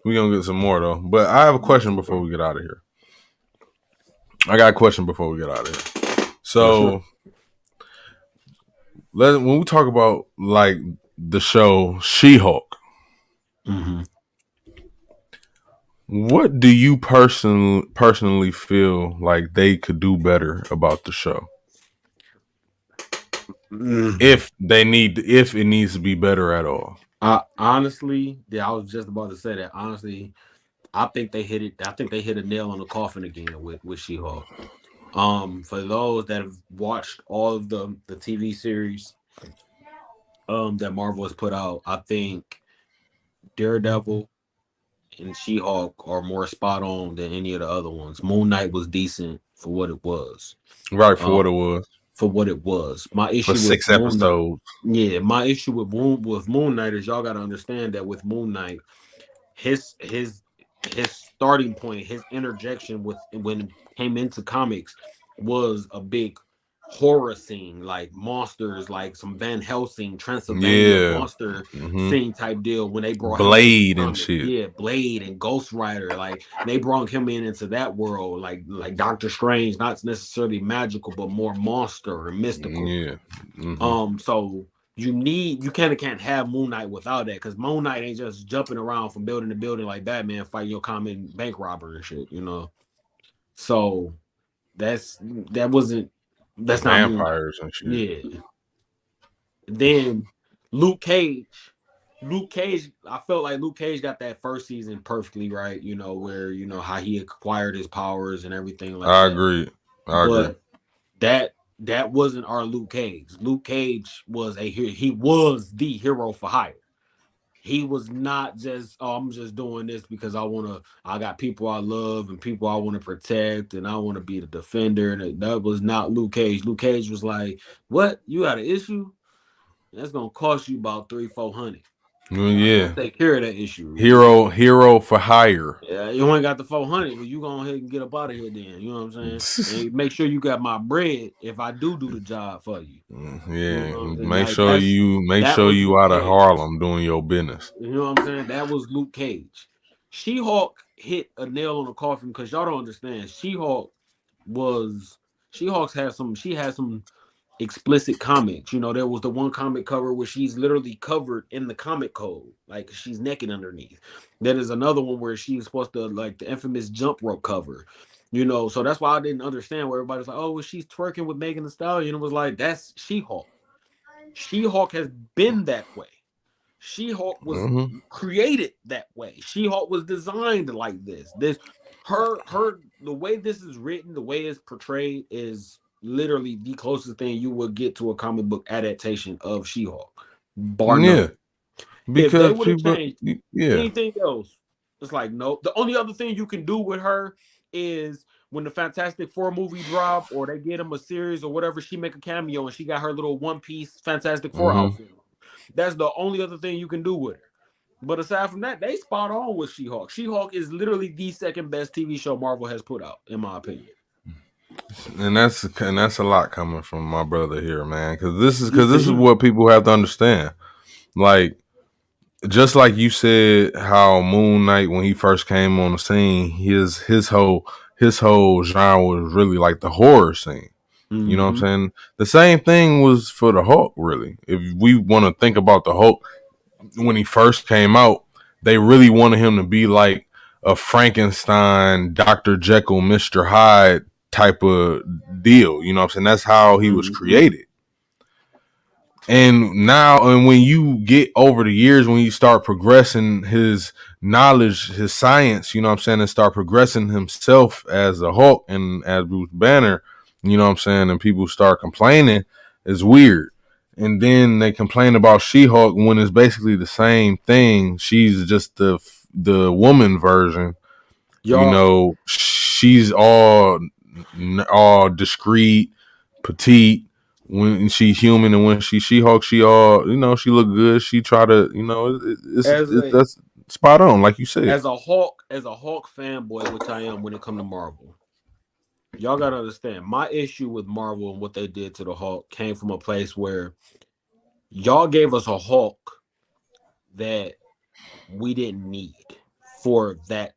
We're gonna get some more though. But I have a question before we get out of here. I got a question before we get out of here. For sure. So when we talk about like the show She-Hulk, Mm-hmm. what do you personally feel like they could do better about the show? Mm. If it needs to be better at all. Honestly, yeah, I was just about to say that. Honestly, I think they hit it. I think they hit a nail on the coffin again with She-Hulk. For those that have watched all of the TV series that Marvel has put out, I think Daredevil and She-Hulk are more spot on than any of the other ones. Moon Knight was decent for what it was. Right, for Um, what it was. for what it was. My For issue with six Moon Knight, episodes. yeah, my issue with Moon Knight is y'all got to understand that with Moon Knight, his his his starting point, his interjection with when it came into comics was a big horror scene, like monsters, like some Van Helsing, Transylvania Yeah. monster hmm scene type deal when they brought him into Blade and comics. shit. Yeah, Blade and Ghost Rider, like they brought him into that world, like Doctor Strange, not necessarily magical, but more monster and mystical. Yeah. hmm So you kind of can't have Moon Knight without that because Moon Knight ain't just jumping around from building to building like Batman fighting your common bank robber and shit. So that wasn't that's not Moon Knight. Vampires and shit. Yeah. Then Luke Cage. Luke Cage, I felt like Luke Cage got that first season perfectly right, where how he acquired his powers and everything like I that. agree. I agree. But that wasn't our Luke Cage. Luke Cage was he was the hero for hire. He was not just, oh, I'm just doing this because I got people I love and people I want to protect and I want to be the defender. And that was not Luke Cage. Luke Cage was like, what? You got an issue? That's gonna cost you about 300-400. Well, I'm gonna yeah, take care of that issue. hero for hire. Yeah, you ain't got the 400, but you go ahead and get up out of here then. You know what I'm saying? And make sure you got my bread if I do the job for you. You know Yeah, what I'm saying? make Like sure that was you Luke out of Cage. Harlem doing your business. You know what I'm saying? That was Luke Cage. She-Hulk hit a nail on the coffin because y'all don't understand. Was She-Hulk had some explicit comics. You know, there was the one comic cover where she's literally covered in the comic code, like she's naked underneath. There is another one where she's supposed to, like, the infamous jump rope cover. You know, so that's why I didn't understand where everybody's like, oh, well, she's twerking with Megan Thee Stallion. It was like, that's She-Hulk. She-Hulk has been that way. She-Hulk was Mm-hmm. created that way. She-Hulk was designed like this. The way this is written, the way it's portrayed is literally the closest thing you will get to a comic book adaptation of She-Hulk, bar none. Yeah, If they because would have people, changed yeah, anything else, it's like, nope. The only other thing you can do with her is when the Fantastic Four movie drop or they get him a series or whatever, she make a cameo and she got her little one piece Fantastic Four mm-hmm. outfit. That's the only other thing you can do with her. But aside from that, they spot on with She-Hulk. She-Hulk is literally the second best TV show Marvel has put out, in my opinion. And that's a lot coming from my brother here, man. Yeah, Because this is what people have to understand. Like, just like you said, how Moon Knight, when he first came on the scene, his whole genre was really like the horror scene. You know what I'm mm-hmm. saying? The same thing was for the Hulk, really. If we want to think about the Hulk when he first came out, they really wanted him to be like a Frankenstein, Dr. Jekyll, Mr. Hyde type of deal. You know what I'm saying? That's how he was Mm-hmm. created. And now, and when you get over the years, when you start progressing his knowledge, his science, you know what I'm saying, and start progressing himself as a Hulk and as Bruce Banner, you know what I'm saying, and people start complaining, it's weird. And then they complain about She-Hulk when it's basically the same thing. She's just the woman version. You Y'all, know, she's all discreet, petite. When she's human and when She-Hulk, she all, you know, she look good. She try to, you know, as a that's spot on, like you said. as a Hulk fanboy, which I am when it comes to Marvel, y'all gotta understand. My issue with Marvel and what they did to the Hulk came from a place where y'all gave us a Hulk that we didn't need for that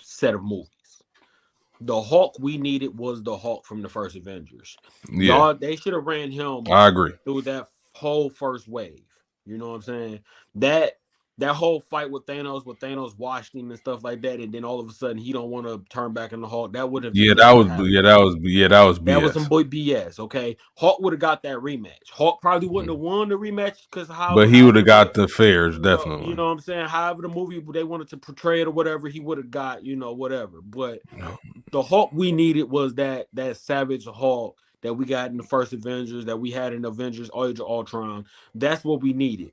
set of movies. The Hulk we needed was the Hulk from the first Avengers. Yeah, They should have ran him I agree. through that whole first wave. You know what I'm saying? That that whole fight with Thanos, where Thanos washed him and stuff like that, and then all of a sudden he don't want to turn back in the Hulk. That would have never happened. That was That was some BS. boy BS. Okay, Hulk would have got that rematch. Hulk probably wouldn't have won the rematch because But he would however have got the fares, you definitely. know what I'm saying. However the movie they wanted to portray it or whatever, he would have got, whatever. But the Hulk we needed was that savage Hulk that we got in the first Avengers, that we had in Avengers Age of Ultron. That's what we needed.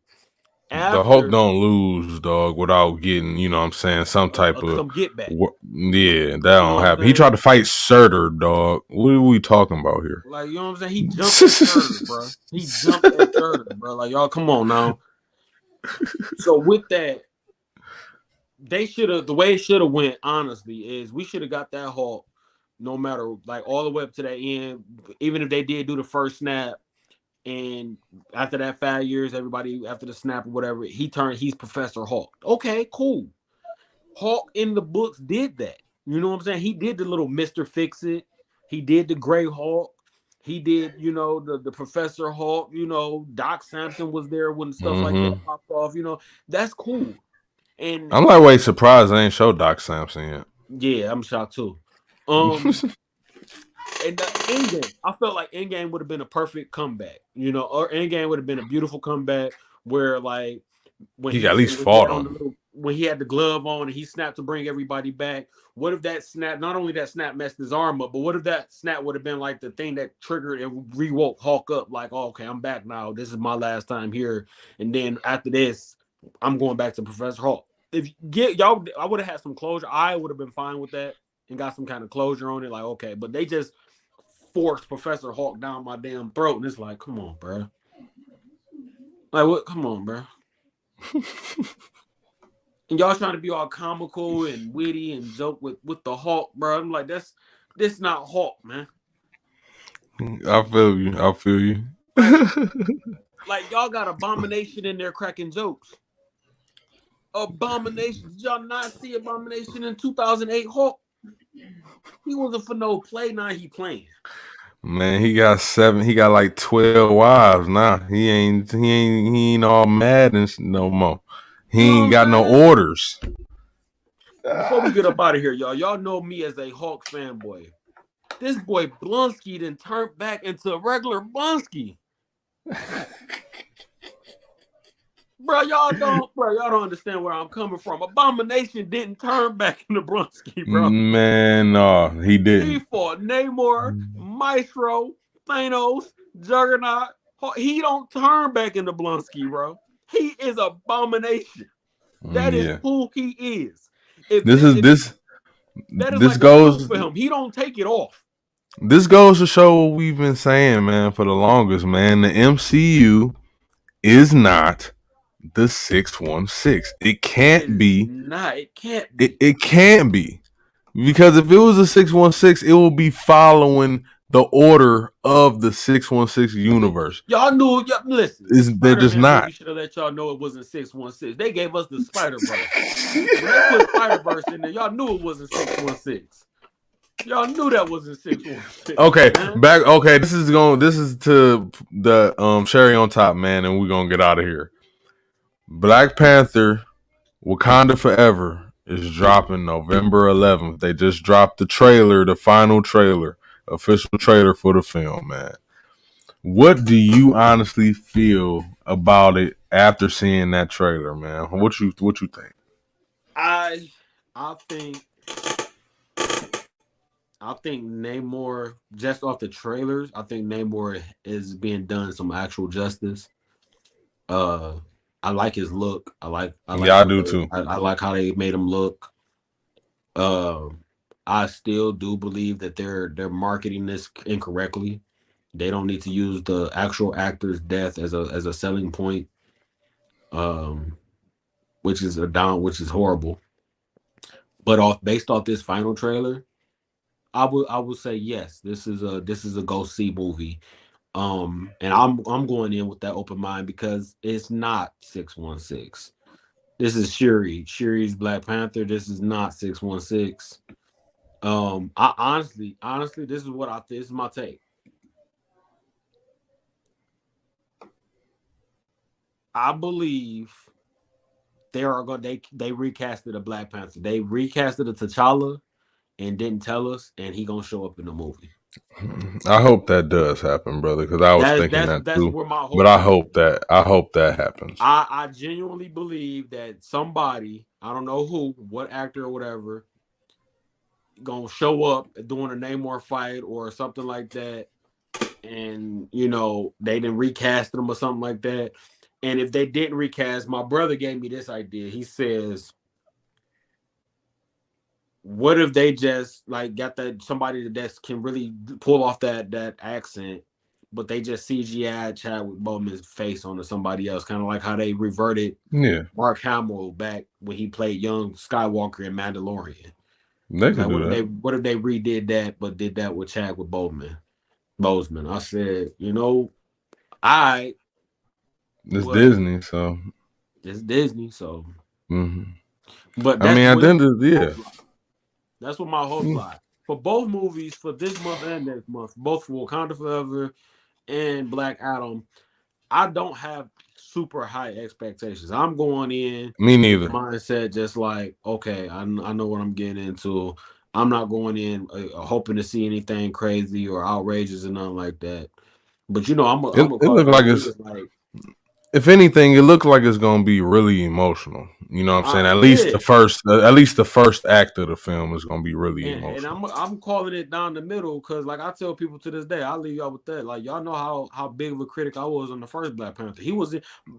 The Hulk After don't lose, dog, without getting, you know what I'm saying, some type of, some get back. yeah, that You know don't what I'm happen. He saying? tried to fight Surtur, dog. What are we talking about here? Like, you know what I'm saying? He jumped at Surtur, bro. He jumped at Surtur, bro. Like, y'all, come on now. So with that, they should have, the way it should have went, honestly, is we should have got that Hulk no matter, like, all the way up to that end. Even if they did do the first snap, and after that 5 years, everybody after the snap or whatever, he's Professor Hulk. Okay, cool. Hulk in the books did that. You know what I'm saying? He did the little Mr. Fix It. He did the Gray Hulk. He did, the Professor Hulk, Doc Samson was there when stuff like that Mm-hmm. popped off, that's cool. And I'm like, wait, surprised I ain't show Doc Samson yeah, I'm shocked too. yet. And the Endgame, I felt like Endgame would have been a perfect comeback, or Endgame would have been a beautiful comeback where, like, when He at least when he fought got on the him. little when he had the glove on and he snapped to bring everybody back. What if that snap? Not only that snap messed his arm up, but what if that snap would have been like the thing that triggered and rewoke Hulk up? Like, oh, okay, I'm back now. This is my last time here, and then after this, I'm going back to Professor Hulk. If get y'all, I would have had some closure. I would have been fine with that and got some kind of closure on it. Like, okay, but they just forced Professor Hulk down my damn throat, and it's like, come on, bro. Like, what? Come on, bro. And y'all trying to be all comical and witty and joke with the Hulk, bro. I'm like, this not Hulk, man. I feel you. I feel you. Like, like y'all got Abomination in there cracking jokes. Abomination. Did y'all not see Abomination in 2008 Hulk? He wasn't for no play. Now he playing. Man, he got 7. He got like 12 wives now. He ain't all mad and no more. He You know ain't what got I'm no saying? orders. Before we get up out of here, y'all know me as a Hulk fanboy. This boy Blonsky then turned back into a regular Blonsky. Y'all don't understand where I'm coming from. Abomination didn't turn back into Blonsky, bro. Man, no, he He didn't. fought Namor, Maestro, Thanos, Juggernaut. He don't turn back into Blonsky, bro. He is Abomination. That is Yeah. who he is. If This this, is if this that is this like a suit goes for him, he don't take it off. this goes to show what we've been saying, man, for the longest, man. The MCU is not the 616. It It can't is be. not. It can't It, be. it can't be. Because if it was a 616, it will be following the order of the 616 universe. Y'all knew. Listen, the They're just Spider-Man not. movie should have let y'all know it wasn't 616. They gave us the Spider-Verse. When they put Spider-Verse in there, y'all knew it wasn't 616. Y'all knew that wasn't 616, Okay, man. back. Okay, this is to the cherry on top, man, and we're gonna get out of here. Black Panther, Wakanda Forever is dropping November 11th. They just dropped the trailer, the final trailer, official trailer for the film, man. What do you honestly feel about it after seeing that trailer, man? What you think? I I think I think Namor, just off the trailers, I think Namor is being done some actual justice. Uh, I like his look. I like Yeah, I the do way too. I like how they made him look. Uh, I still do believe that they're marketing this incorrectly. They don't need to use the actual actor's death as a selling point. Um, which is horrible. But off based off this final trailer, I would say yes. This is a go see movie. And I'm going in with that open mind because it's not 616. This is Shuri's Black Panther. This is not 616. I honestly, this is my take. I believe they recasted a Black Panther. They recasted a T'Challa and didn't tell us, and he gonna show up in the movie. I hope that does happen, brother, because I was That thinking that's that that's too. where my But hope I is. hope that happens. I genuinely believe that somebody, I don't know who, what actor or whatever, gonna show up doing a Namor fight or something like that, and they didn't recast them or something like that. And if they didn't recast, my brother gave me this idea. He says, "What if they just like got that somebody that can really pull off that accent, but they just CGI Chadwick Boseman's face onto somebody else, kind of like how they reverted Yeah, Mark Hamill back when he played young Skywalker in Mandalorian. they Like could do that. what if they redid that but did that with Chadwick Boseman? I said, I It's but Disney, so. it's Disney, so Mhm. but I mean, at the end of the hopes year, lie. That's what my hopes lie. For both movies, for this month and next month, both for Wakanda Forever and Black Adam, I don't have super high expectations. I'm going in me with the neither. mindset just like, okay, I know what I'm getting into. I'm not going in hoping to see anything crazy or outrageous or nothing like that. But I'm It gonna it call looked it like like it it's. is. Like If anything, it looks like it's gonna be really emotional. You know what I'm saying? Yeah, At least the first act of the film is gonna be really and emotional. I'm calling it down the middle because like I tell people to this day, I'll leave y'all with that. Like y'all know how big of a critic I was on the first Black Panther.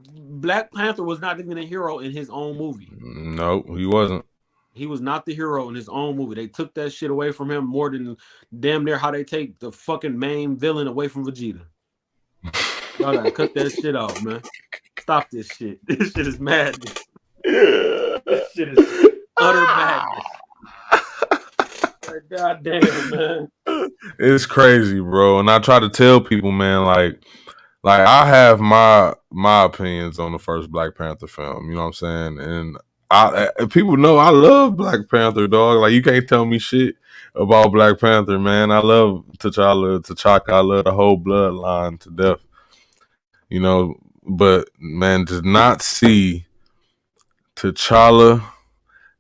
Black Panther was not even a hero in his own movie. No, he wasn't. He was not the hero in his own movie. They took that shit away from him more than damn near how they take the fucking main villain away from Vegeta. Y'all gotta cut that shit out, man. Stop this shit. This shit is madness. This shit is utter madness. Like, God damn, man. It's crazy, bro. And I try to tell people, man, like I have my opinions on the first Black Panther film. You know what I'm saying? And people know I love Black Panther, dog. Like you can't tell me shit about Black Panther, man. I love T'Chaka. I love the whole bloodline to death. You know, but man, to not see T'Challa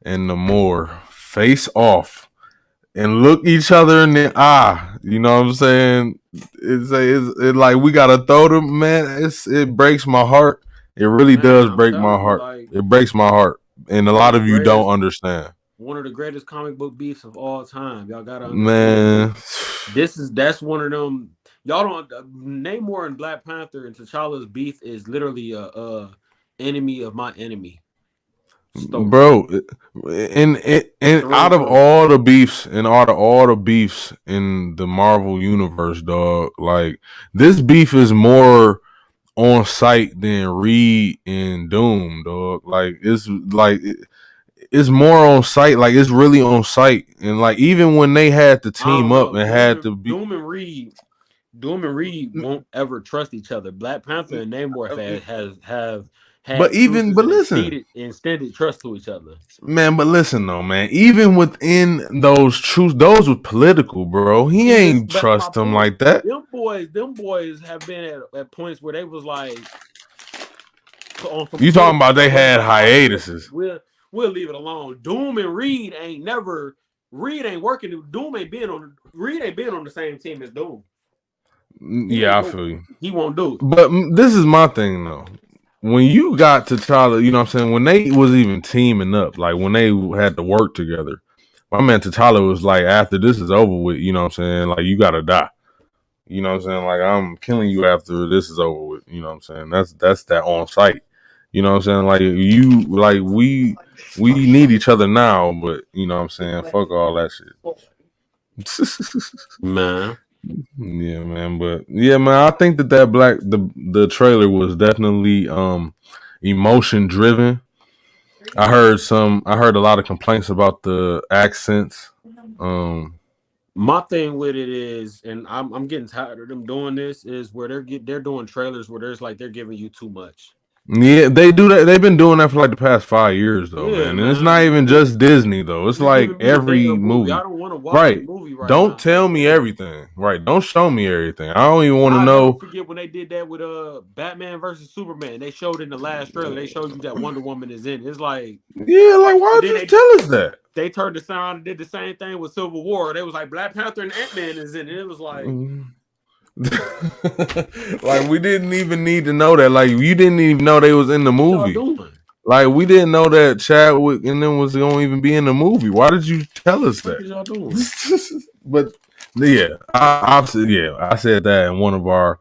and Namor face off and look each other in the eye. You know what I'm saying? It's like we gotta throw them, man. It breaks my heart. It really Man, does I'm break my telling you, heart. like It breaks my heart, and a one of lot the of you don't greatest, understand, one of the greatest comic book beefs of all time. Y'all gotta understand this. man. That's one of them. Y'all don't Namor and Black Panther and T'Challa's beef is literally a enemy of my enemy story. Bro, and Through out and of through. all the beefs and all the beefs in the Marvel universe, dog, like this beef is more on site than Reed and Doom, dog. It's more on site. Like it's really on site, and like even when they had to I team don't up know. and had to be, Doom and Reed won't ever trust each other. Black Panther and Namor have but had even truces but and listen, extended trust to each other. man. But listen though, man. Even within those truths, those were political, bro. He See this, ain't that's my trust them point. like that. Them boys have been at points where they was like on some You talking political about they shit where it's had like, all right, hiatuses? we'll leave it alone. Doom and Reed ain't working. Reed ain't being on the same team as Doom. He ain't Yeah, I doing feel it. you. He won't do it. But this is my thing though. When you got to T'Challa, you know what I'm saying? When they was even teaming up, like when they had to work together, my man T'Challa was like, after this is over with, you know what I'm saying? Like you gotta die. You know what I'm saying? Like I'm killing you after this is over with. You know what I'm saying? That's that on site. You know what I'm saying? Like you like we need each other now, but you know what I'm saying? Fuck all that shit. Man. Yeah, man. But yeah, man. I think that the trailer was definitely emotion driven. I heard a lot of complaints about the accents. Um, My thing with it is, and I'm getting tired of them doing this, is where they're doing trailers where there's like they're giving you too much. yeah, they do that. They've been doing that for like the past 5 years, though, Yeah, man. And it's man. not even just Disney, though. It's You're like giving me a every damn movie. I movie, don't want to watch the right? movie right Don't now. tell Like, me damn. everything, right? Don't show me everything. I don't even want to I'll never know. forget when they did that with Batman versus Superman. They showed in the last trailer, they showed you that Wonder Woman is in. It's like, Yeah, like and why'd then you tell us that? they turned the sound and did the same thing with Civil War. They was like Black Panther and Ant-Man is in it. It was like, Mhm. Like we didn't even need to know that. Like you didn't even know they was in the what y'all movie. doing? Like we didn't know that Chadwick and then was gonna even be in the movie. Why did you tell us What that? is y'all doing? But yeah, I said that in one of our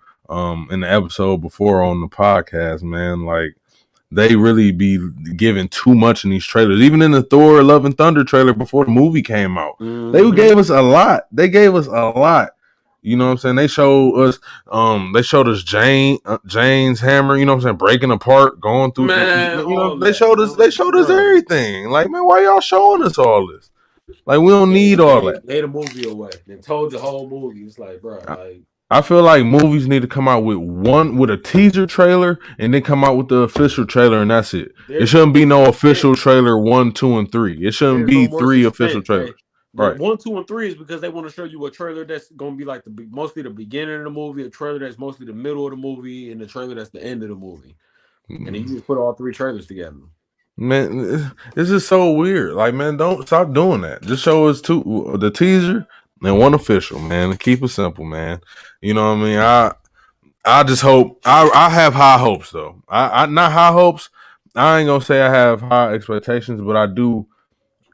in the episode before on the podcast, man. Like they really be giving too much in these trailers. Even in the Thor Love and Thunder trailer before the movie came out, they Mm-hmm. gave us a lot. They gave us a lot. You know what I'm saying? They showed us Jane's hammer, you know what I'm saying, breaking apart, going through Man, all that, man. they showed us Bro, everything. Like, man, why y'all showing us all this? Like we don't they need all that. gave the movie away. They told the whole movie. It's like, bro, I, like I feel like movies need to come out with a teaser trailer and then come out with the official trailer and that's it. It there's no shouldn't be more no official suspense. trailer 1, 2, and 3. It shouldn't There's no be more three official suspense. trailers. The Right. 1, 2, and 3 is because they want to show you a trailer that's gonna be like mostly the beginning of the movie, a trailer that's mostly the middle of the movie, and a trailer that's the end of the movie. And then you just put all three trailers together. Man, this is so weird. Like, man, don't stop doing that. Just show us the teaser and one official, man. Keep it simple, man. You know what I mean? I just hope I have high hopes though. I not high hopes. I ain't gonna say I have high expectations, but I do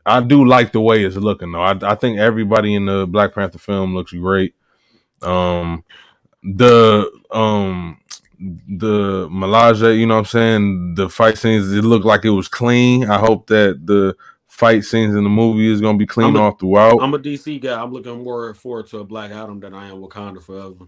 like the way it's looking though. I think everybody in the Black Panther film looks great. Um, the the Malaja, you know what I'm saying? The fight scenes, it looked like it was clean. I hope that the fight scenes in the movie is gonna be clean I'm a all throughout. I'm a DC guy. I'm looking more forward to a Black Adam than I am Wakanda Forever.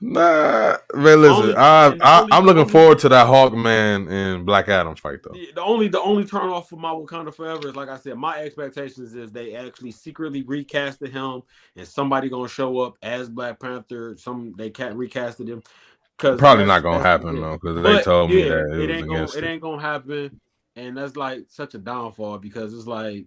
Nah, man, listen, Only and I'm looking forward to that Hawkman and Black Adam fight though. the only turn off for my Wakanda Forever is like I said, my expectations is they actually secretly recasted him and somebody gonna show up as Black Panther. They can't recasted him because Probably not that's gonna that's happen yeah. though, because they But told me yeah, that it it was ain't gonna against it it. ain't gonna happen, and that's like such a downfall because it's like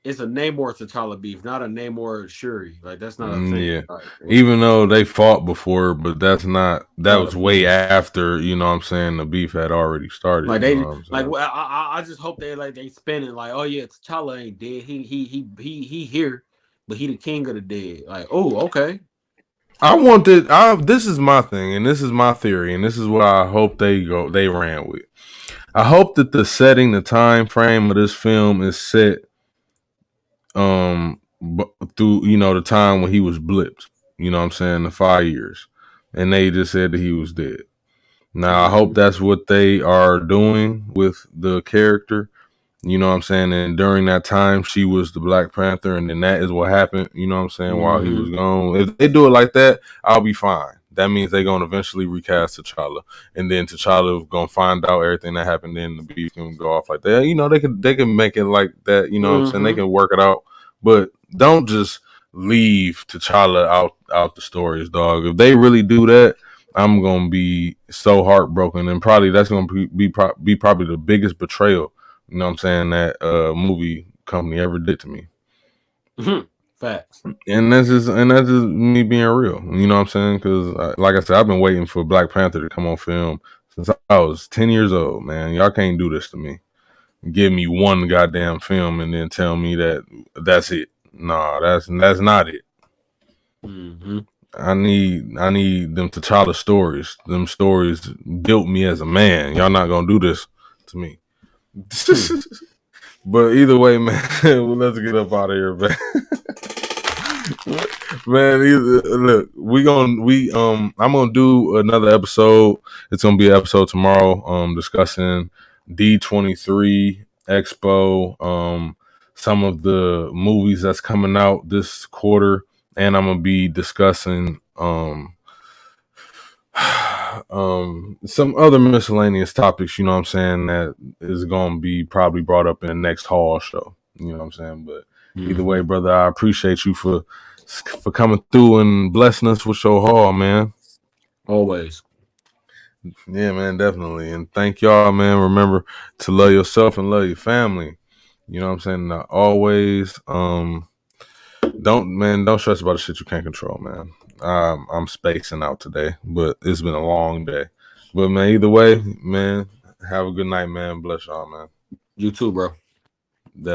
it's a Namor T'Challa beef, not a Namor Shuri. Like that's not a thing. Yeah. Like Even though they fought before, but that no, was way after, you know what I'm saying, the beef had already started, like you know they what I'm like saying? I just hope they spinning like, oh yeah, T'Challa ain't dead. He here, but he the king of the dead. Like, oh, okay. This is my thing, and this is my theory, and this is what I hope they ran with. I hope that the setting, the time frame of this film is set through, you know, the time when he was blipped, you know what I'm saying, the 5 years. And they just said that he was dead. Now I hope Mm-hmm. that's what they are doing with the character. You know what I'm saying? And during that time, she was the Black Panther, and then that is what happened. You know what I'm saying? While he Mm-hmm. was gone, if they do it like that, I'll be fine. That means they're gonna eventually recast T'Challa, and then T'Challa gonna find out everything that happened. Then the beef can go off like that. You know, they can make it like that. You know what I'm saying? They Mm-hmm. can work it out, but don't just leave T'Challa out the stories, dog. If they really do that, I'm gonna be so heartbroken, and probably that's gonna be probably the biggest betrayal, you know what I'm saying, that movie company ever did to me. Mm-hmm. Facts. And that's just me being real. You know what I'm saying? Because like I said, I've been waiting for Black Panther to come on film since I was 10 years old. Man, y'all can't do this to me. Give me one goddamn film and then tell me that that's it. Nah, that's not it. Mm-hmm. I need them T'Challa stories. Them stories built me as a man. Y'all not gonna do this to me. Hmm. But either way, man, well, let's get up out of here, man. Man, look, I'm gonna do another episode. It's gonna be an episode tomorrow, discussing D23 Expo, some of the movies that's coming out this quarter, and I'm gonna be discussing some other miscellaneous topics, you know what I'm saying, that is gonna be probably brought up in the next Hall show. You know what I'm saying? But either way, Mm-hmm. brother, I appreciate you for coming through and blessing us with your haul, man. Always. Yeah, man, definitely. And thank y'all, man. Remember to love yourself and love your family. You know what I'm saying? Always don't stress about the shit you can't control, man. I'm spacing out today, but it's been a long day. But man, either way, man, have a good night, man. Bless y'all, man. You too, bro. Definitely.